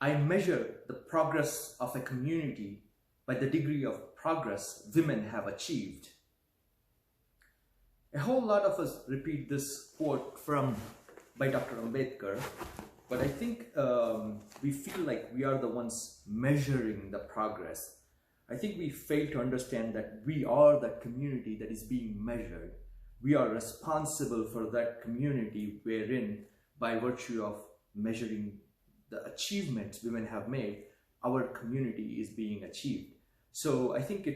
I measure the progress of a community by the degree of progress women have achieved. A whole lot of us repeat this quote by Dr. Ambedkar, but I think we feel like we are the ones measuring the progress. I think we fail to understand that we are that community that is being measured. We are responsible for that community wherein, by virtue of measuring the achievements women have made, our community is being achieved. So I think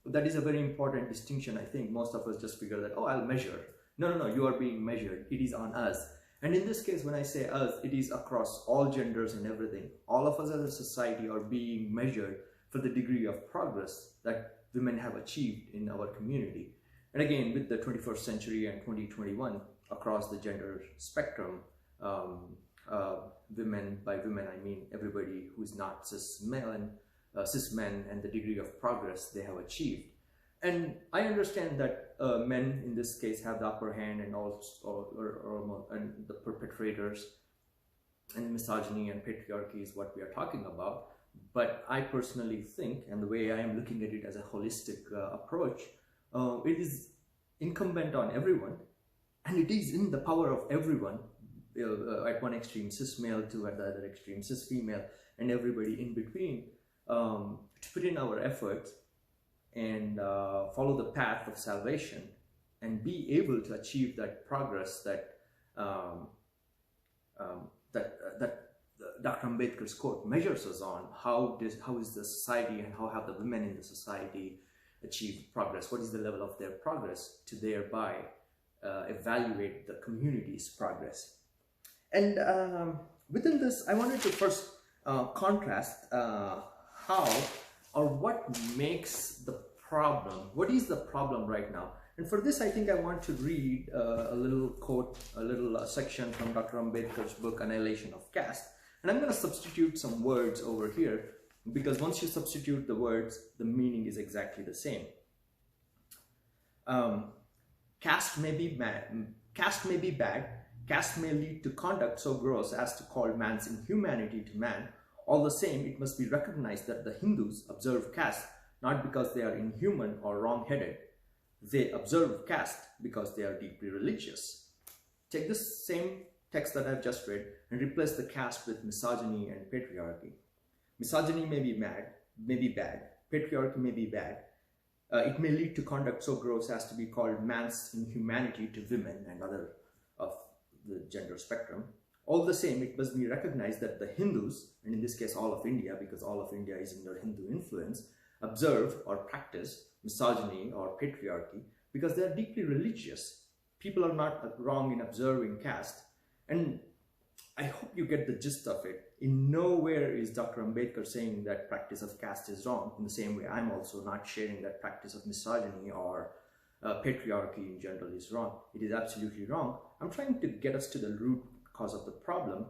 that is a very important distinction. I think most of us just figure that, oh, I'll measure. No, you are being measured. It is on us. And in this case, when I say us, it is across all genders and everything. All of us as a society are being measured for the degree of progress that women have achieved in our community. And again, with the 21st century and 2021, across the gender spectrum, women, by women I mean everybody who is not cis men, and the degree of progress they have achieved. And I understand that men in this case have the upper hand, and and the perpetrators, and misogyny and patriarchy is what we are talking about. But I personally think, and the way I am looking at it as a holistic approach, it is incumbent on everyone, and it is in the power of everyone, at one extreme cis male to at the other extreme cis female, and everybody in between, to put in our efforts and follow the path of salvation and be able to achieve that progress that Dr. Ambedkar's quote measures us on. How is the society, and how have the women in the society achieved progress? What is the level of their progress, to thereby evaluate the community's progress? And within this, I wanted to first contrast how or what makes the problem. What is the problem right now? And for this, I think I want to read a little quote, a little section from Dr. Ambedkar's book, Annihilation of Caste. And I'm going to substitute some words over here, because once you substitute the words, the meaning is exactly the same. Caste may be bad. Caste may lead to conduct so gross as to call man's inhumanity to man. All the same, it must be recognized that the Hindus observe caste not because they are inhuman or wrong-headed. They observe caste because they are deeply religious. Take this same text that I've just read and replace the caste with misogyny and patriarchy. Misogyny may be bad. Patriarchy may be bad. It may lead to conduct so gross as to be called man's inhumanity to women and other of the gender spectrum. All the same, it must be recognized that the Hindus, and in this case all of India, because all of India is under Hindu influence, observe or practice misogyny or patriarchy because they are deeply religious. People are not wrong in observing caste. And I hope you get the gist of it. In nowhere is Dr. Ambedkar saying that practice of caste is wrong. In the same way, I'm also not sharing that practice of misogyny or patriarchy in general is wrong. It is absolutely wrong. I'm trying to get us to the root cause of the problem.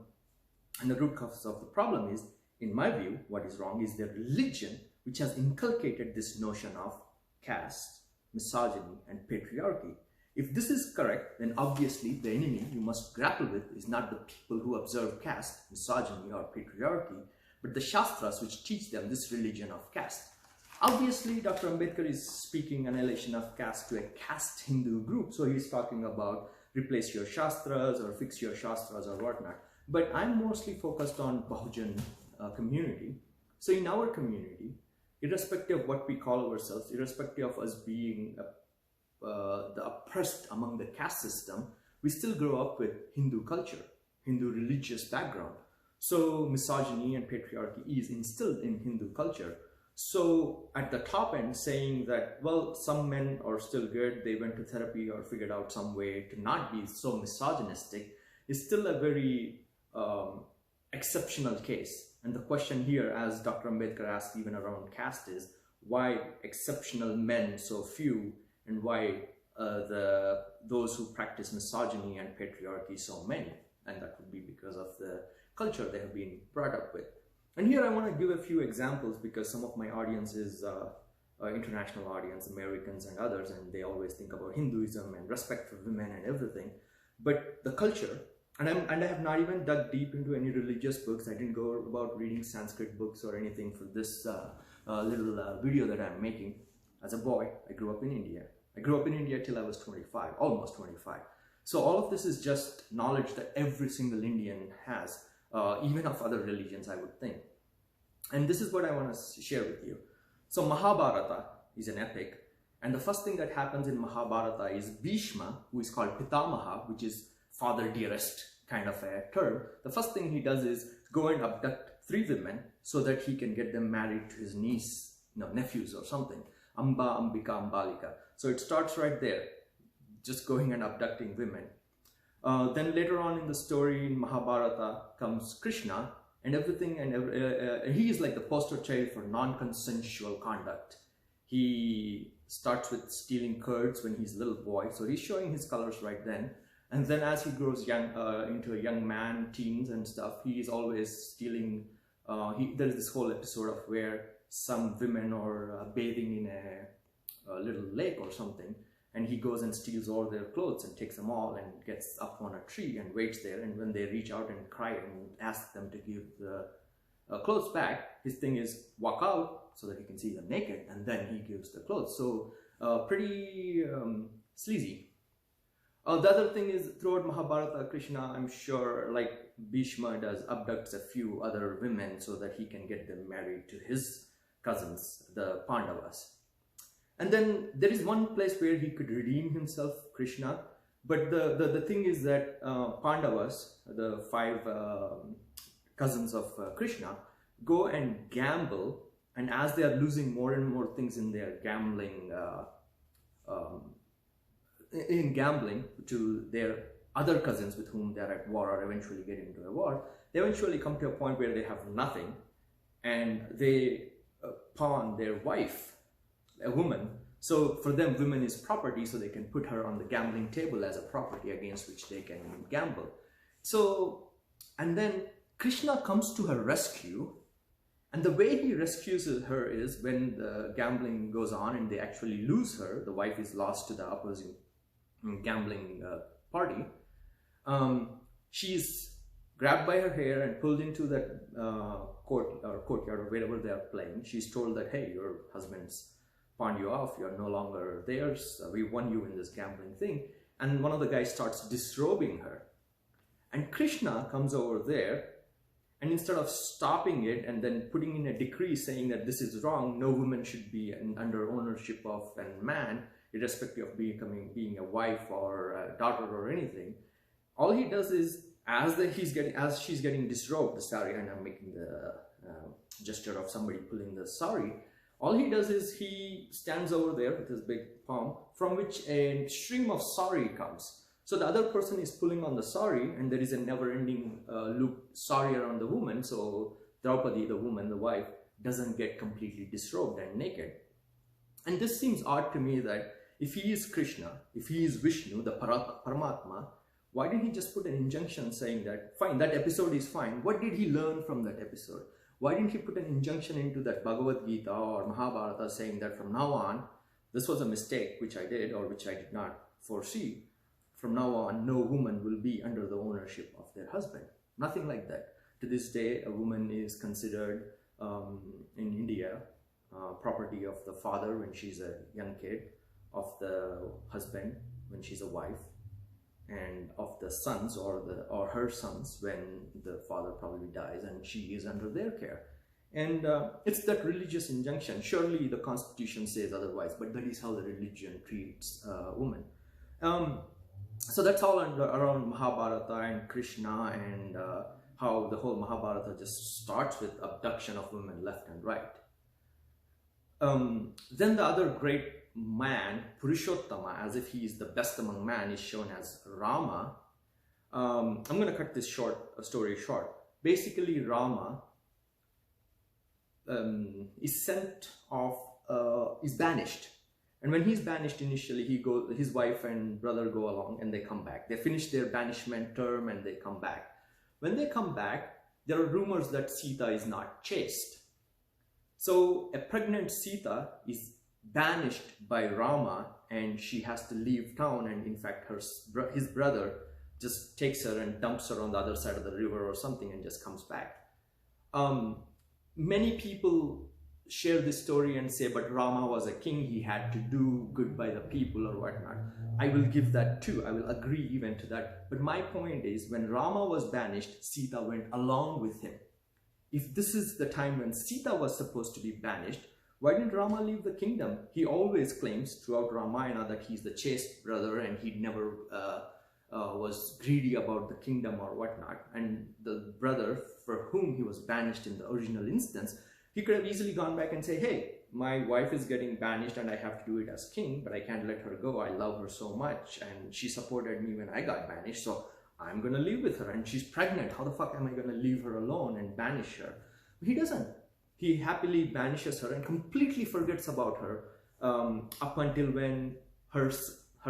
And the root cause of the problem is, in my view, what is wrong is the religion which has inculcated this notion of caste, misogyny, and patriarchy. If this is correct, then obviously the enemy you must grapple with is not the people who observe caste, misogyny, or patriarchy, but the Shastras which teach them this religion of caste. Obviously, Dr. Ambedkar is speaking annihilation of caste to a caste Hindu group, so he's talking about replace your Shastras or fix your Shastras or whatnot. But I'm mostly focused on Bahujan community. So in our community, irrespective of what we call ourselves, irrespective of us being the oppressed among the caste system, we still grow up with Hindu culture, Hindu religious background. So misogyny and patriarchy is instilled in Hindu culture. So at the top end, saying that, well, some men are still good, they went to therapy or figured out some way to not be so misogynistic, is still a very exceptional case. And the question here, as Dr. Ambedkar asked even around caste, is why exceptional men so few, and why those who practice misogyny and patriarchy so many? And that would be because of the culture they have been brought up with. And here I want to give a few examples, because some of my audience is international audience, Americans and others, and they always think about Hinduism and respect for women and everything. But the culture, And I have not even dug deep into any religious books. I didn't go about reading Sanskrit books or anything for this little video that I'm making. As a boy, I grew up in India. I grew up in India till I was 25, almost 25. So all of this is just knowledge that every single Indian has, even of other religions, I would think. And this is what I want to share with you. So Mahabharata is an epic. And the first thing that happens in Mahabharata is Bhishma, who is called Pitamaha, which is father dearest kind of a term. The first thing he does is go and abduct 3 women so that he can get them married to his niece, nephews or something. Amba, Ambika, Ambalika. So it starts right there, just going and abducting women. Then later on in the story in Mahabharata comes Krishna and everything, and he is like the poster child for non-consensual conduct. He starts with stealing curds when he's a little boy, so he's showing his colors right then. And then as he grows into a young man, teens and stuff, he is always stealing. There is this whole episode of where some women are bathing in a little lake or something, and he goes and steals all their clothes and takes them all and gets up on a tree and waits there. And when they reach out and cry and ask them to give the clothes back, his thing is walk out so that he can see them naked, and then he gives the clothes. So pretty sleazy. The other thing is, throughout Mahabharata, Krishna, I'm sure, like Bhishma does, abducts a few other women so that he can get them married to his cousins, the Pandavas. And then there is one place where he could redeem himself, Krishna. But the thing is that Pandavas, the 5 cousins of Krishna, go and gamble. And as they are losing more and more things in their gambling, to their other cousins with whom they are at war or eventually get into a war, they eventually come to a point where they have nothing, and they pawn their wife, a woman. So for them, women is property, so they can put her on the gambling table as a property against which they can gamble. So, and then Krishna comes to her rescue, and the way he rescues her is when the gambling goes on and they actually lose her, the wife is lost to the opposing gambling party. She's grabbed by her hair and pulled into that courtyard or wherever they are playing. She's told that, hey, your husband's pawned you off, you're no longer theirs, we won you in this gambling thing. And one of the guys starts disrobing her. And Krishna comes over there, and instead of stopping it and then putting in a decree saying that this is wrong, no woman should be under ownership of a man, irrespective of being a wife or a daughter or anything, all he does is, as she's getting disrobed, the sari, and I'm making the gesture of somebody pulling the sari, all he does is he stands over there with his big palm, from which a stream of sari comes. So the other person is pulling on the sari, and there is a never-ending loop sari around the woman, so Draupadi, the woman, the wife, doesn't get completely disrobed and naked. And this seems odd to me, that if he is Krishna, if he is Vishnu, the Paramatma, why didn't he just put an injunction saying that, fine, that episode is fine. What did he learn from that episode? Why didn't he put an injunction into that Bhagavad Gita or Mahabharata saying that from now on, this was a mistake which I did or which I did not foresee. From now on, no woman will be under the ownership of their husband. Nothing like that. To this day, a woman is considered in India property of the father when she's a young kid, of the husband when she's a wife, and of the sons or her sons when the father probably dies and she is under their care. And it's that religious injunction. Surely the constitution says otherwise, but that is how the religion treats women. So that's all around Mahabharata and Krishna, and how the whole Mahabharata just starts with abduction of women left and right. Then the other great man, Purushottama, as if he is the best among men, is shown as Rama. I'm going to cut this story short. Basically, Rama is sent off, is banished. And when he's banished initially, his wife and brother go along and they come back. They finish their banishment term and they come back. When they come back, there are rumors that Sita is not chaste. So a pregnant Sita is banished by Rama and she has to leave town, and in fact his brother just takes her and dumps her on the other side of the river or something and just comes back. Many people share this story and say, but Rama was a king, he had to do good by the people or whatnot. I will give that too, I will agree even to that. But my point is, when Rama was banished, Sita went along with him. If this is the time when Sita was supposed to be banished, why didn't Rama leave the kingdom? He always claims throughout Ramayana that he's the chaste brother and he never was greedy about the kingdom or whatnot. And the brother for whom he was banished in the original instance, he could have easily gone back and say, hey, my wife is getting banished and I have to do it as king, but I can't let her go. I love her so much and she supported me when I got banished, so I'm going to live with her and she's pregnant. How the fuck am I going to leave her alone and banish her? He doesn't. He happily banishes her and completely forgets about her up until when her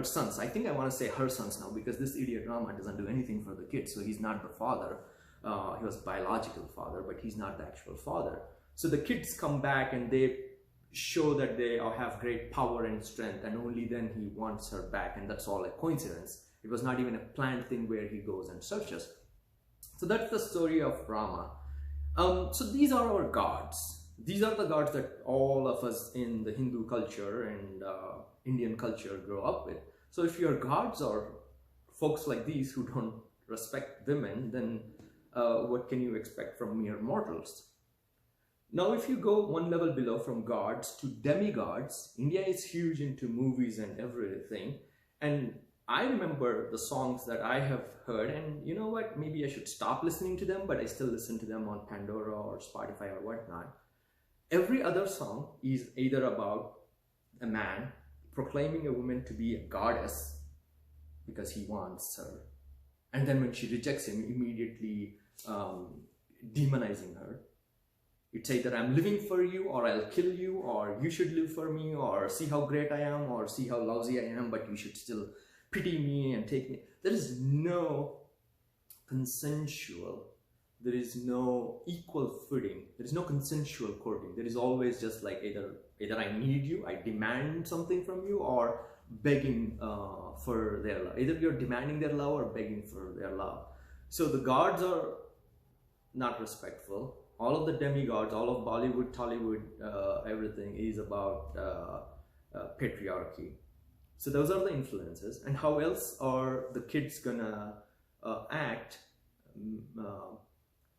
sons, I think I want to say her sons now, because this idiot Rama doesn't do anything for the kids, so he's not the father. He was biological father, but he's not the actual father. So the kids come back and they show that they have great power and strength, and only then he wants her back, and that's all a coincidence. It was not even a planned thing where he goes and searches. So that's the story of Rama. So these are our gods. These are the gods that all of us in the Hindu culture and Indian culture grow up with. So if your gods are folks like these who don't respect women, then what can you expect from mere mortals? Now, if you go one level below from gods to demigods, India is huge into movies and everything. And I remember the songs that I have heard, and you know what, maybe I should stop listening to them, but I still listen to them on Pandora or Spotify or whatnot. Every other song is either about a man proclaiming a woman to be a goddess because he wants her, and then when she rejects him, immediately demonizing her. It's either I'm living for you, or I'll kill you, or you should live for me, or see how great I am, or see how lousy I am, but you should still pity me and take me. There is no consensual, there is no equal footing, there is no consensual courting. There is always just like either I need you, I demand something from you, or begging for their love. Either you're demanding their love or begging for their love. So the gods are not respectful. All of the demigods, all of Bollywood, Tollywood, everything is about patriarchy. So those are the influences. And how else are the kids gonna act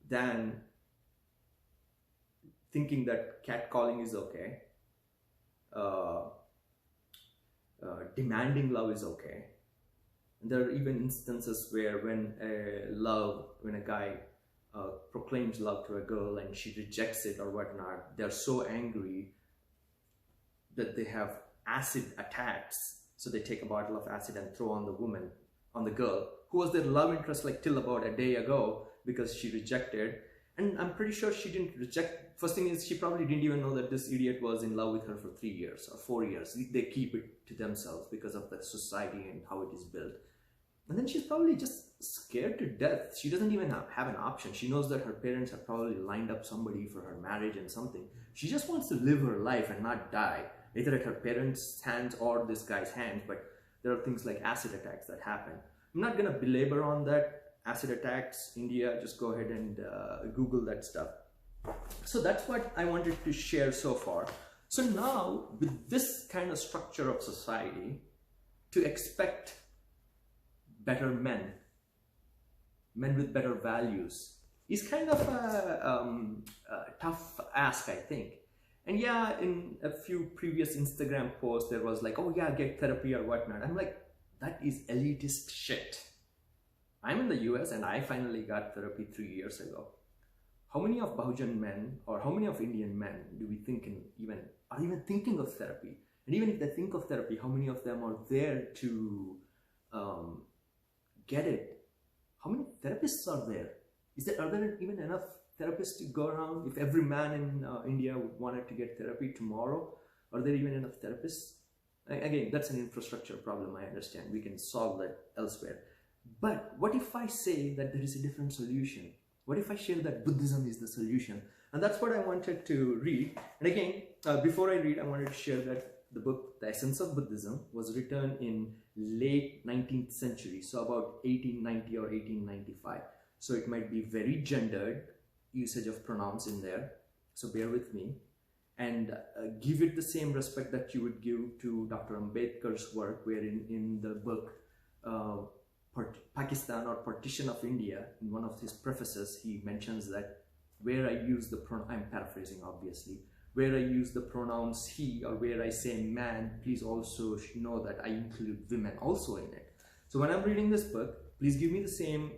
than thinking that catcalling is okay, demanding love is okay. And there are even instances where when a guy proclaims love to a girl and she rejects it or whatnot, they're so angry that they have acid attacks. So they take a bottle of acid and throw on the woman, on the girl, who was their love interest like till about a day ago, because she rejected. And I'm pretty sure she didn't reject. First thing is, she probably didn't even know that this idiot was in love with her for 3 years or 4 years. They keep it to themselves because of the society and how it is built. And then she's probably just scared to death. She doesn't even have an option. She knows that her parents have probably lined up somebody for her marriage and something. She just wants to live her life and not die, either at her parents' hands or this guy's hands. But there are things like acid attacks that happen. I'm not going to belabor on that. Acid attacks, India, just go ahead and Google that stuff. So that's what I wanted to share so far. So now, with this kind of structure of society, to expect better men with better values, is kind of a tough ask, I think. And yeah, in a few previous Instagram posts, there was like, oh yeah, get therapy or whatnot. I'm like, that is elitist shit. I'm in the US and I finally got therapy 3 years ago. How many of Bahujan men or how many of Indian men do we think are even thinking of therapy? And even if they think of therapy, how many of them are there to get it? How many therapists are there? Are there even enough therapists to go around? If every man in India wanted to get therapy tomorrow, are there even enough therapists? Again, that's an infrastructure problem, I understand. We can solve that elsewhere. But what if I say that there is a different solution? What if I share that Buddhism is the solution? And that's what I wanted to read. And again, before I read, I wanted to share that the book, The Essence of Buddhism, was written in late 19th century, so about 1890 or 1895. So it might be very gendered usage of pronouns in there, so bear with me, and give it the same respect that you would give to Dr. Ambedkar's work, where in the book Pakistan or Partition of India, in one of his prefaces, he mentions that where I use the I'm paraphrasing obviously, where I use the pronouns he or where I say man, please also know that I include women also in it. So when I'm reading this book, please give me the same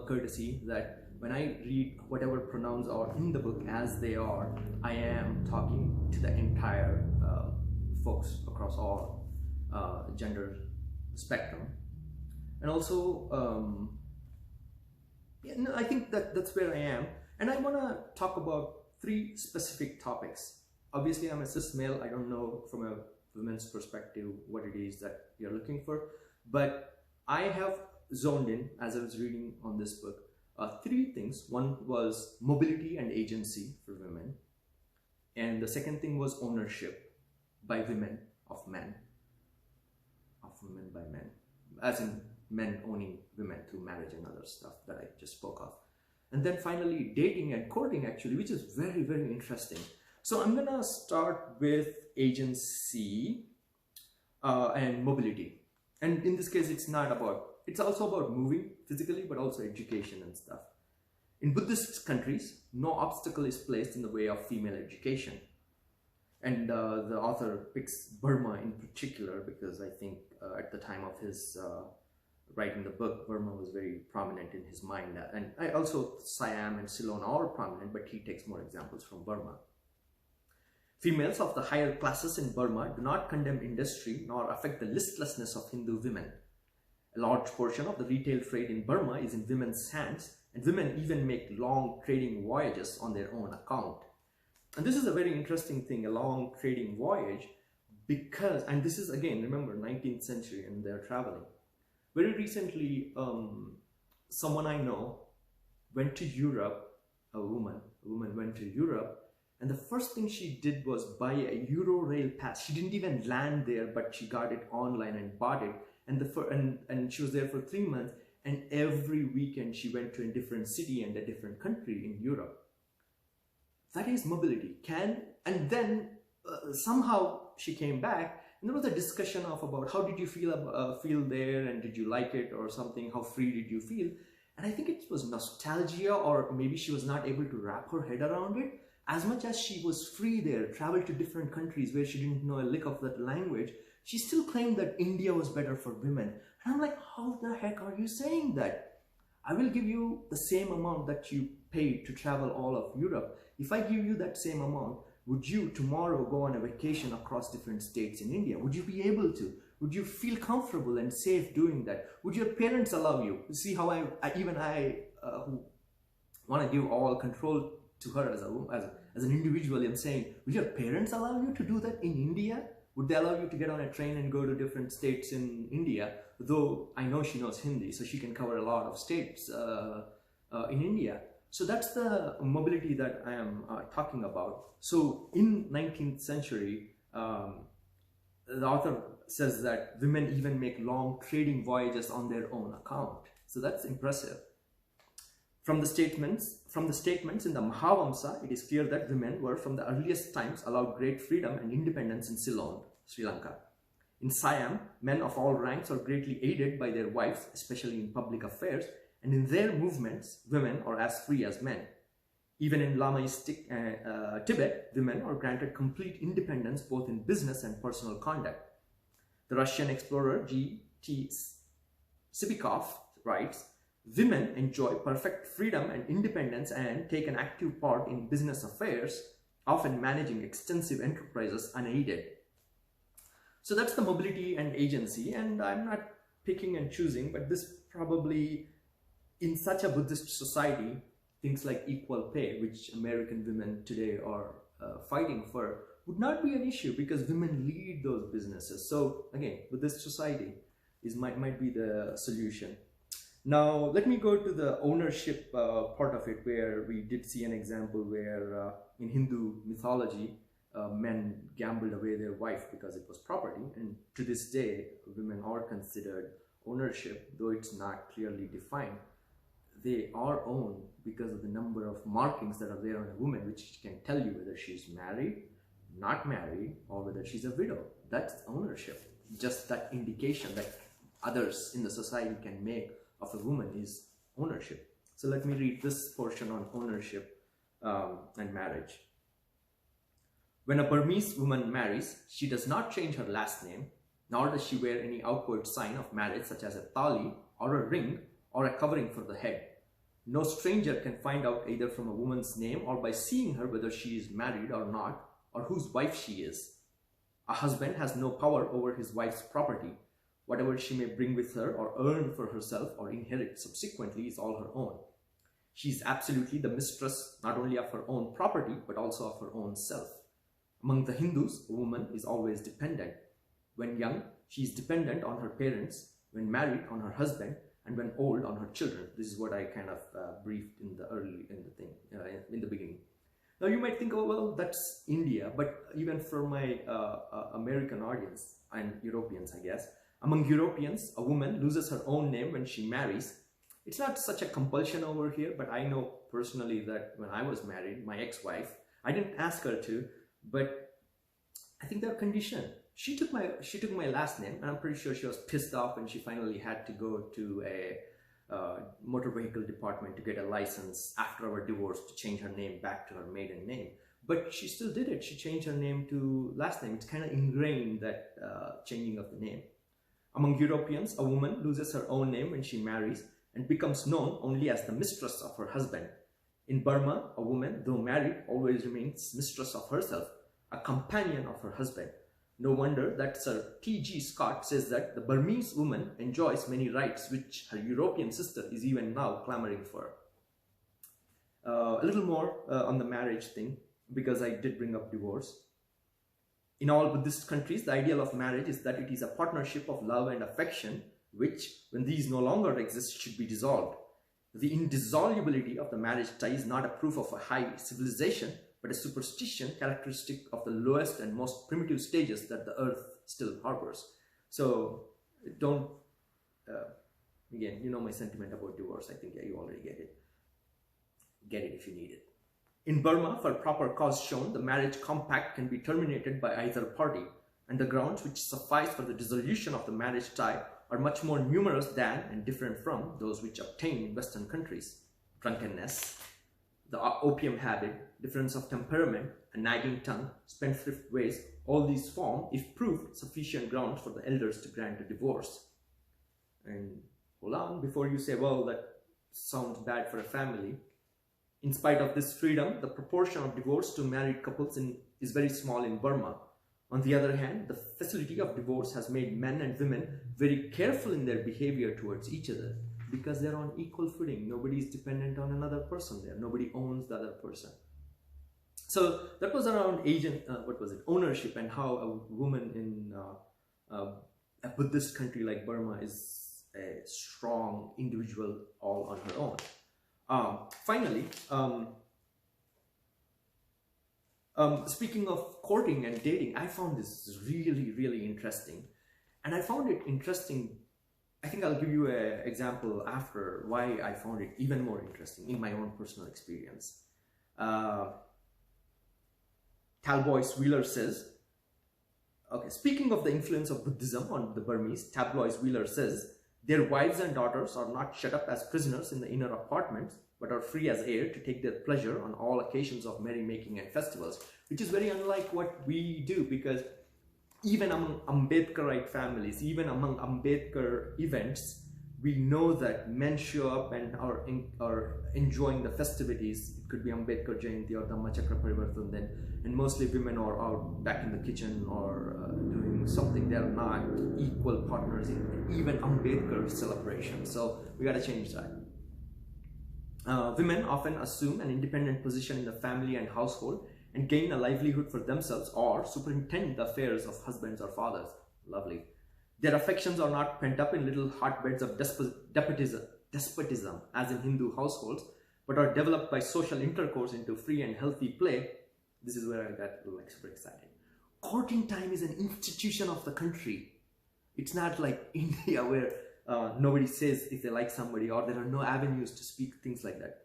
courtesy that when I read whatever pronouns are in the book as they are, I am talking to the entire folks across all gender spectrum. And also, yeah, no, I think that's where I am. And I want to talk about 3 specific topics. Obviously, I'm a cis male. I don't know from a woman's perspective what it is that you're looking for. But I have zoned in, as I was reading on this book, 3 things. One was mobility and agency for women. And the second thing was ownership by women of men, of women by men, as in men owning women through marriage and other stuff that I just spoke of. And then finally, dating and courting, actually, which is very, very interesting. So I'm gonna start with agency and mobility. And in this case, it's also about moving physically, but also education and stuff. In Buddhist countries, no obstacle is placed in the way of female education. And the author picks Burma in particular, because I think at the time of his writing the book, Burma was very prominent in his mind. And also Siam and Ceylon are prominent, but he takes more examples from Burma. Females of the higher classes in Burma do not condemn industry nor affect the listlessness of Hindu women. A large portion of the retail trade in Burma is in women's hands, and women even make long trading voyages on their own account. And this is a very interesting thing, a long trading voyage, because, and this is again, remember, 19th century and they're traveling. Very recently, someone I know went to Europe, a woman went to Europe, and the first thing she did was buy a Eurorail pass. She didn't even land there, but she got it online and bought it. And she was there for 3 months, and every weekend she went to a different city and a different country in Europe. That is mobility. And then somehow she came back, and there was a discussion about how did you feel there, and did you like it or something, how free did you feel? And I think it was nostalgia, or maybe she was not able to wrap her head around it. As much as she was free there, traveled to different countries where she didn't know a lick of that language, she still claimed that India was better for women. And I'm like, how the heck are you saying that? I will give you the same amount that you paid to travel all of Europe. If I give you that same amount, would you tomorrow go on a vacation across different states in India? Would you be able to? Would you feel comfortable and safe doing that? Would your parents allow you? See how I who want to give all control to her as an individual, I'm saying, would your parents allow you to do that in India? Would they allow you to get on a train and go to different states in India? Though I know she knows Hindi, so she can cover a lot of states in India. So that's the mobility that I am talking about. So in 19th century, the author says that women even make long trading voyages on their own account. So that's impressive. From the statements in the Mahavamsa, it is clear that women were from the earliest times allowed great freedom and independence in Ceylon, Sri Lanka. In Siam, men of all ranks are greatly aided by their wives, especially in public affairs, and in their movements, women are as free as men. Even in Lamaistic Tibet, women are granted complete independence both in business and personal conduct. The Russian explorer G.T. Sibikov writes, women enjoy perfect freedom and independence and take an active part in business affairs, often managing extensive enterprises unaided. So that's the mobility and agency, and I'm not picking and choosing, but this probably, in such a Buddhist society, things like equal pay, which American women today are fighting for, would not be an issue because women lead those businesses. So again, Buddhist society might be the solution. Now, let me go to the ownership part of it, where we did see an example where in Hindu mythology, men gambled away their wife because it was property, and to this day women are considered ownership, though it's not clearly defined. They are owned because of the number of markings that are there on a woman, which can tell you whether she's married, not married, or whether she's a widow. That's ownership. Just that indication that others in the society can make of a woman is ownership. So let me read this portion on ownership and marriage. When a Burmese woman marries, she does not change her last name, nor does she wear any outward sign of marriage such as a tali or a ring or a covering for the head. No stranger can find out either from a woman's name or by seeing her whether she is married or not, or whose wife she is. A husband has no power over his wife's property. Whatever she may bring with her or earn for herself or inherit subsequently is all her own. She is absolutely the mistress not only of her own property but also of her own self. Among the Hindus, a woman is always dependent. When young, she is dependent on her parents, when married on her husband, and when old on her children. This is what I kind of briefed in the beginning. Now you might think, oh well, that's India, but even for my American audience and Europeans, I guess, among Europeans, a woman loses her own name when she marries. It's not such a compulsion over here, but I know personally that when I was married, my ex-wife, I didn't ask her to, but I think they're conditioned. She took my last name, and I'm pretty sure she was pissed off when she finally had to go to a motor vehicle department to get a license after our divorce to change her name back to her maiden name. But she still did it. She changed her name to last name. It's kind of ingrained, that changing of the name. Among Europeans, a woman loses her own name when she marries and becomes known only as the mistress of her husband. In Burma, a woman, though married, always remains mistress of herself, a companion of her husband. No wonder that Sir T.G. Scott says that the Burmese woman enjoys many rights which her European sister is even now clamoring for. A little more on the marriage thing, because I did bring up divorce. In all Buddhist countries, the ideal of marriage is that it is a partnership of love and affection, which, when these no longer exist, should be dissolved. The indissolubility of the marriage tie is not a proof of a high civilization, but a superstition characteristic of the lowest and most primitive stages that the earth still harbors. So don't, again, you know my sentiment about divorce. I think you already get it. Get it if you need it. In Burma, for proper cause shown, the marriage compact can be terminated by either party, and the grounds which suffice for the dissolution of the marriage tie are much more numerous than and different from those which obtain in Western countries. Drunkenness, the opium habit, difference of temperament, a nagging tongue, spendthrift ways, all these form, if proved, sufficient grounds for the elders to grant a divorce. And hold on, before you say, well, that sounds bad for a family. In spite of this freedom, the proportion of divorce to married couples is very small in Burma. On the other hand, the facility of divorce has made men and women very careful in their behavior towards each other, because they're on equal footing. Nobody is dependent on another person there. Nobody owns the other person. So that was around ownership, and how a woman in a Buddhist country like Burma is a strong individual all on her own. Finally, speaking of courting and dating, I found this really, really interesting. And I found it interesting. I think I'll give you an example after why I found it even more interesting in my own personal experience. Talboys Wheeler says, okay, speaking of the influence of Buddhism on the Burmese, Talboys Wheeler says, their wives and daughters are not shut up as prisoners in the inner apartments, but are free as air to take their pleasure on all occasions of merrymaking and festivals, which is very unlike what we do, because even among Ambedkarite families, even among Ambedkar events, we know that men show up and are enjoying the festivities. It could be Ambedkar Jayanti or Dhammachakra Parivartan then, and mostly women are out back in the kitchen or doing something. They are not equal partners in even Ambedkar celebration. So we got to change that. Women often assume an independent position in the family and household and gain a livelihood for themselves or superintend the affairs of husbands or fathers. Lovely. Their affections are not pent up in little hotbeds of despotism as in Hindu households, but are developed by social intercourse into free and healthy play this is where I got like super excited. Courting time is an institution of the country. It's not like India where nobody says if they like somebody, or there are no avenues to speak things like that.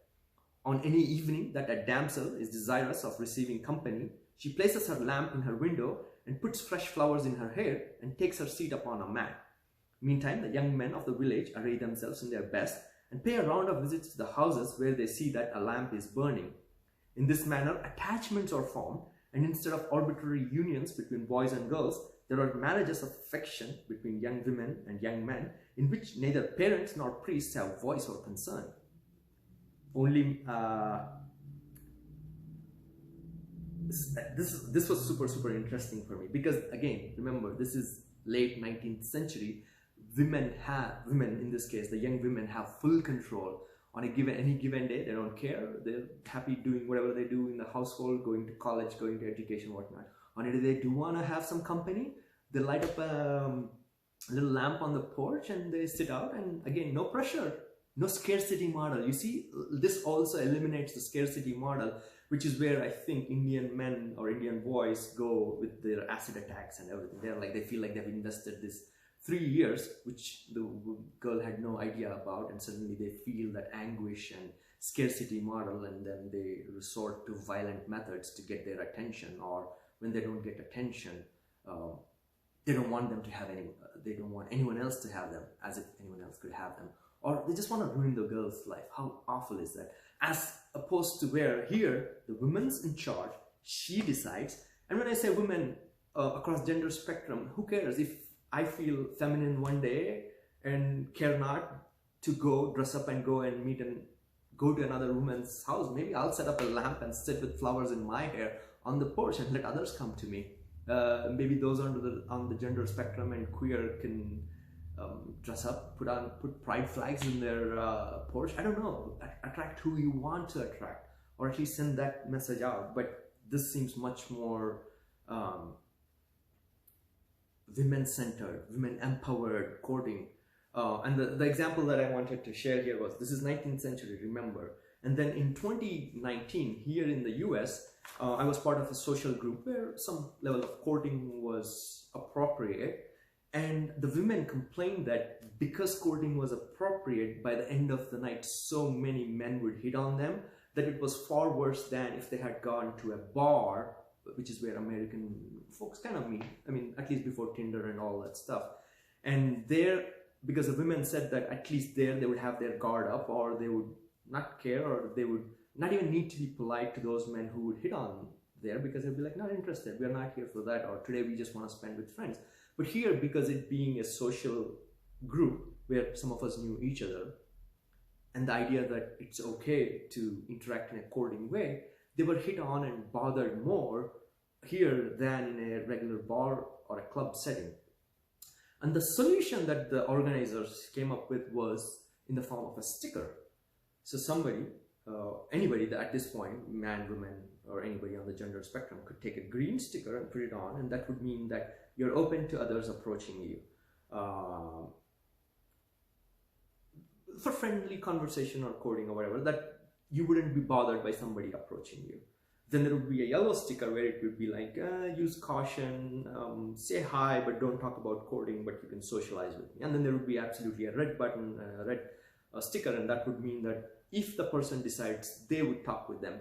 On any evening that a damsel is desirous of receiving company, she places her lamp in her window and puts fresh flowers in her hair and takes her seat upon a mat. Meantime, the young men of the village array themselves in their best and pay a round of visits to the houses where they see that a lamp is burning. In this manner, attachments are formed, and instead of arbitrary unions between boys and girls, there are marriages of affection between young women and young men, in which neither parents nor priests have voice or concern. Only this was super interesting for me, because again, remember, this is late 19th century. Women in this case, the young women have full control on any given day. They don't care. They're happy doing whatever they do in the household, going to college, going to education, whatnot. On a day they do want to have some company, they light up a little lamp on the porch and they sit out, and again, no pressure, no scarcity model. You see, this also eliminates the scarcity model, which is where I think Indian men or Indian boys go with their acid attacks and everything. They're like, they feel like they've invested this 3 years, which the girl had no idea about, and suddenly they feel that anguish and scarcity model, and then they resort to violent methods to get their attention. Or when they don't get attention, they don't want them to have they don't want anyone else to have them, as if anyone else could have them, or they just want to ruin the girl's life. How awful is that? As opposed to where here the woman's in charge, she decides. And when I say women across gender spectrum, who cares if I feel feminine one day and care not to go dress up and go and meet and go to another woman's house? Maybe I'll set up a lamp and sit with flowers in my hair on the porch and let others come to me. Maybe those on the gender spectrum and queer can dress up, put pride flags in their porch. I don't know. Attract who you want to attract, or at least send that message out. But this seems much more women-centered, women-empowered courting. And the example that I wanted to share here was, this is 19th century, remember. And then in 2019, here in the US, I was part of a social group where some level of courting was appropriate. And the women complained that because courting was appropriate, by the end of the night, so many men would hit on them that it was far worse than if they had gone to a bar, which is where American folks kind of meet. I mean, at least before Tinder and all that stuff. And there, because the women said that at least there they would have their guard up, or they would not care, or they would not even need to be polite to those men who would hit on there, because they'd be like, not interested, we're not here for that, or today we just want to spend with friends. But here, because it being a social group where some of us knew each other, and the idea that it's okay to interact in a courting way, they were hit on and bothered more here than in a regular bar or a club setting. And the solution that the organizers came up with was in the form of a sticker. So somebody, anybody that at this point, man, woman, or anybody on the gender spectrum, could take a green sticker and put it on, and that would mean that you're open to others approaching you for friendly conversation or courting or whatever, that you wouldn't be bothered by somebody approaching you. Then there would be a yellow sticker where it would be like, use caution, say hi, but don't talk about courting, but you can socialize with me. And then there would be absolutely a red button, a red sticker, and that would mean that if the person decides, they would talk with them.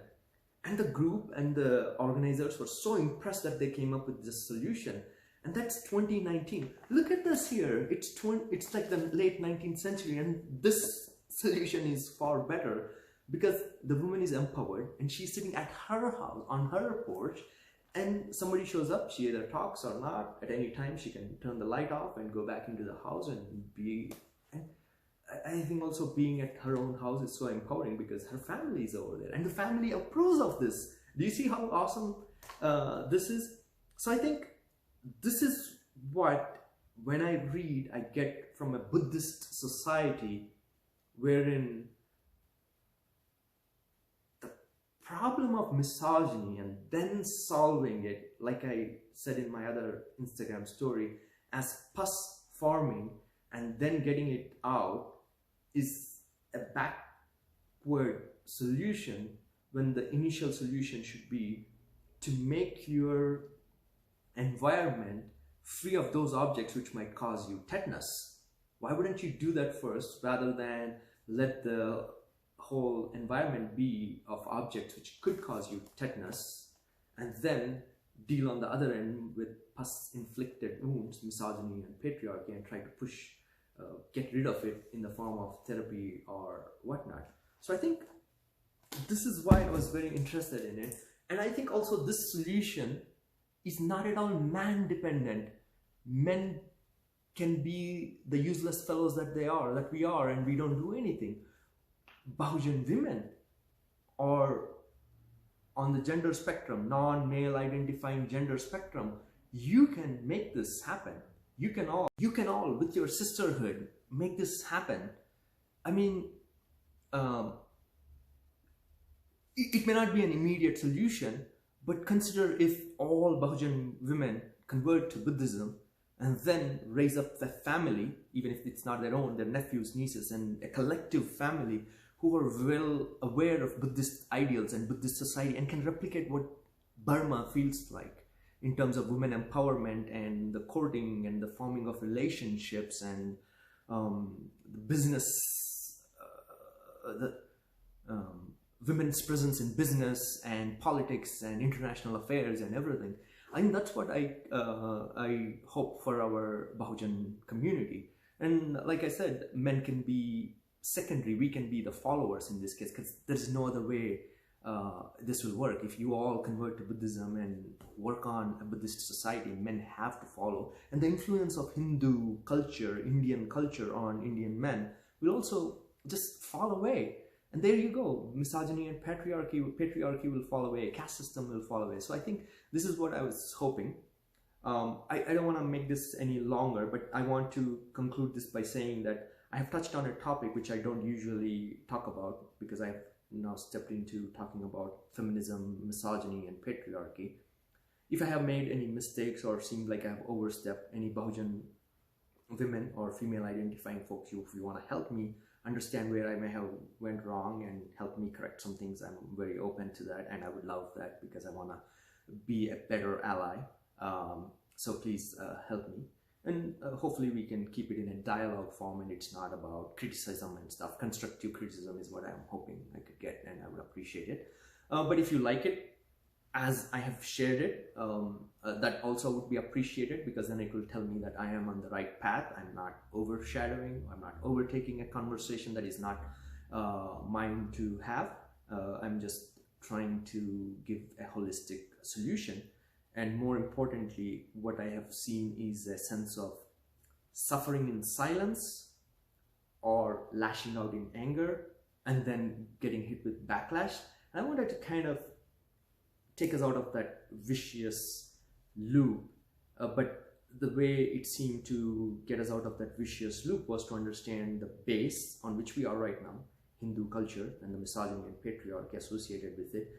And the group and the organizers were so impressed that they came up with this solution. And that's 2019. Look at this here. It's like the late 19th century, and this solution is far better, because the woman is empowered and she's sitting at her house on her porch, and somebody shows up, she either talks or not. At any time she can turn the light off and go back into the house and be. And I think also being at her own house is so empowering, because her family is over there and the family approves of this. Do you see how awesome this is? So I think this is what, when I read, I get from a Buddhist society wherein problem of misogyny and then solving it, like I said in my other Instagram story, as pus forming and then getting it out, is a backward solution, when the initial solution should be to make your environment free of those objects which might cause you tetanus. Why wouldn't you do that first rather than let the whole environment be of objects which could cause you tetanus, and then deal on the other end with pus-inflicted wounds, misogyny and patriarchy, and try to get rid of it in the form of therapy or whatnot. So I think this is why I was very interested in it. And I think also this solution is not at all man-dependent. Men can be the useless fellows that we are, and we don't do anything. Bahujan women, or on the gender spectrum, non-male identifying gender spectrum, you can make this happen. You can all with your sisterhood make this happen. I mean, it may not be an immediate solution, but consider if all Bahujan women convert to Buddhism and then raise up the family, even if it's not their own, their nephews, nieces, and a collective family who are well aware of Buddhist ideals and Buddhist society and can replicate what Burma feels like in terms of women empowerment and the courting and the forming of relationships and the business, women's presence in business and politics and international affairs and everything. I think that's what I hope for our Bahujan community. And like I said, men can be secondary, we can be the followers in this case, because there's no other way this will work. If you all convert to Buddhism and work on a Buddhist society, men have to follow. And the influence of Hindu culture, Indian culture on Indian men will also just fall away. And there you go, misogyny and patriarchy will fall away, caste system will fall away. So I think this is what I was hoping. I don't want to make this any longer, but I want to conclude this by saying that I have touched on a topic which I don't usually talk about, because I've now stepped into talking about feminism, misogyny, and patriarchy. If I have made any mistakes or seemed like I have overstepped, any Bahujan women or female identifying folks, if you want to help me understand where I may have went wrong and help me correct some things, I'm very open to that, and I would love that because I want to be a better ally. So please help me, and hopefully we can keep it in a dialogue form, and it's not about criticism and stuff. Constructive criticism is what I'm hoping I could get, and I would appreciate it. But if you like it as I have shared it, that also would be appreciated, because then it will tell me that I am on the right path. I'm not overshadowing, I'm not overtaking a conversation that is not mine to have. I'm just trying to give a holistic solution. And more importantly, what I have seen is a sense of suffering in silence or lashing out in anger and then getting hit with backlash. And I wanted to kind of take us out of that vicious loop, but the way it seemed to get us out of that vicious loop was to understand the base on which we are right now, Hindu culture and the misogyny and patriarchy associated with it,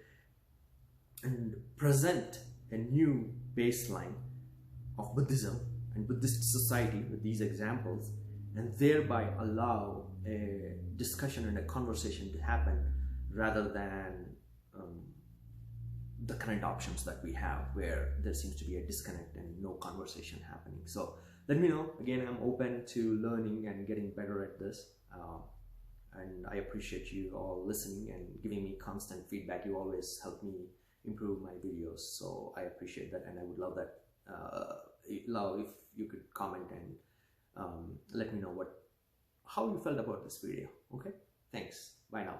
and present a new baseline of Buddhism and Buddhist society with these examples, and thereby allow a discussion and a conversation to happen rather than the current options that we have, where there seems to be a disconnect and no conversation happening. So let me know. Again, I'm open to learning and getting better at this, and I appreciate you all listening and giving me constant feedback. You always help me improve my videos, so I appreciate that, and I would love that. Love if you could comment and let me know how you felt about this video. Okay, thanks. Bye now.